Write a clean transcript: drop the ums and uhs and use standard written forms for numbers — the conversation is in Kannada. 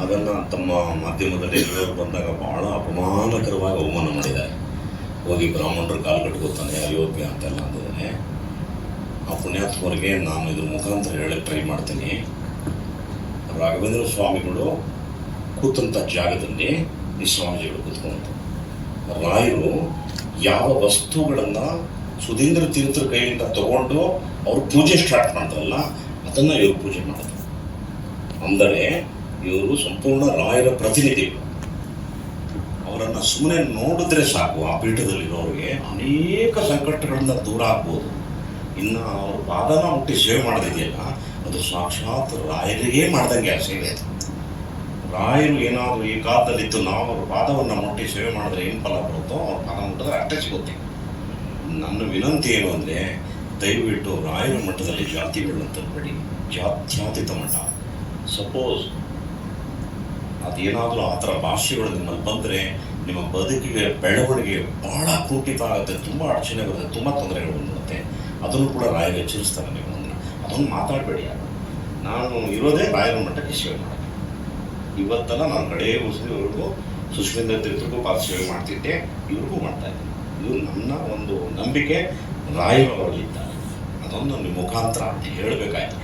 ಅದನ್ನು ತಮ್ಮ ಮಾಧ್ಯಮದಲ್ಲಿ ಎಲ್ಲರೂ ಬಂದಾಗ ಭಾಳ ಅಪಮಾನಕರವಾಗಿ ಅವಮಾನ ಮಾಡಿದ್ದಾರೆ. ಹೋಗಿ ಬ್ರಾಹ್ಮಣರು ಕಾಲು ಕಟ್ಕೋತಾನೆ ಅಯೋಗ್ಯ ಅಂತೆಲ್ಲ ಅಂದಿದ್ದಾನೆ. ಆ ಪುಣ್ಯಾತ್ಮರಿಗೆ ನಾನು ಇದ್ರ ಮುಖಾಂತರ ಹೇಳಕ್ಕೆ ಟ್ರೈ ಮಾಡ್ತೀನಿ. ರಾಘವೇಂದ್ರ ಸ್ವಾಮಿಗಳು ಕೂತಂಥ ಜಾಗದಲ್ಲಿ ಈ ಸ್ವಾಮೀಜಿಗಳು ಕೂತ್ಕೊಂತ ರಾಯರು ಯಾವ ವಸ್ತುಗಳನ್ನು ಸುಧೀಂದ್ರ ತೀರ್ಥರ ಕೈಯಿಂದ ತಗೊಂಡು ಅವರು ಪೂಜೆ ಸ್ಟಾರ್ಟ್ ಮಾಡ್ತಾರಲ್ಲ ಅದನ್ನು ಇವರು ಪೂಜೆ ಮಾಡೋದು. ಅಂದರೆ ಇವರು ಸಂಪೂರ್ಣ ರಾಯರ ಪ್ರತಿನಿಧಿಗಳು. ಅವರನ್ನು ಸುಮ್ಮನೆ ನೋಡಿದ್ರೆ ಸಾಕು ಆ ಪೀಠದಲ್ಲಿರೋರಿಗೆ ಅನೇಕ ಸಂಕಟಗಳಿಂದ ದೂರ ಆಗ್ಬೋದು. ಇನ್ನು ಅವ್ರ ಪಾದನ ಮುಟ್ಟಿ ಸೇವೆ ಮಾಡೋದಿದೆಯಲ್ಲ ಅದು ಸಾಕ್ಷಾತ್ ರಾಯರಿಗೆ ಮಾಡ್ದಂಗೆ ಆ ಸೇವೆ. ರಾಯರು ಏನಾದರೂ ಈ ಕಾಲದಲ್ಲಿತ್ತು ನಾವು ಅವ್ರ ಪಾದವನ್ನು ಮುಟ್ಟಿ ಸೇವೆ ಮಾಡಿದ್ರೆ ಏನು ಫಲ ಬರುತ್ತೋ ಅವ್ರ ಪಾದ ಮುಟ್ಟಿದ್ರೆ ಅಷ್ಟೇ ಸಿಗುತ್ತೆ. ನನ್ನ ವಿನಂತಿ ಏನು ಅಂದರೆ ದಯವಿಟ್ಟು ರಾಯರ ಮಟ್ಟದಲ್ಲಿ ಜಾತಿಗಳನ್ನ ತರಬೇಡಿ. ಜಾತ್ಯತೀತ ಮಠ. ಸಪೋಸ್ ಅದೇನಾದರೂ ಆ ಥರ ಭಾಷೆಗಳು ನಿಮ್ಮಲ್ಲಿ ಬಂದರೆ ನಿಮ್ಮ ಬದುಕಿಗೆ ಬೆಳವಣಿಗೆ ಭಾಳ ಕುಂಠಿತ ಆಗುತ್ತೆ, ತುಂಬ ಅಡಚಣೆ ಬರುತ್ತೆ, ತುಂಬ ತೊಂದರೆಗಳು ಬಂದಿರುತ್ತೆ. ಅದನ್ನು ಕೂಡ ರಾಯರು ಎಚ್ಚರಿಸ್ತಾರೆ. ನೀವು ಅದನ್ನು ಮಾತಾಡಬೇಡಿ. ನಾನು ಇರೋದೇ ರಾಯರ ಮಟ್ಟಕ್ಕೆ ಸೇವೆ ಮಾಡೋದು. ಇವತ್ತೆಲ್ಲ ನಾನು ಕಡೆ ಉಳಿಸಿದವ್ರಿಗೂ ಸುಶ್ಮಿಂದ್ರ ತೀರ್ಥರಿಗೂ ಪಾದ ಸೇವೆ ಮಾಡ್ತಿದ್ದೆ, ಇವ್ರಿಗೂ ಮಾಡ್ತಾ ಇದ್ದೆ. ಇದು ನನ್ನ ಒಂದು ನಂಬಿಕೆ. ರಾಯರು ಅವರಲ್ಲಿದ್ದಾರೆ. ಅದೊಂದು ನಿಮ್ಮ ಮುಖಾಂತರ ಹೇಳಬೇಕಾಯ್ತು.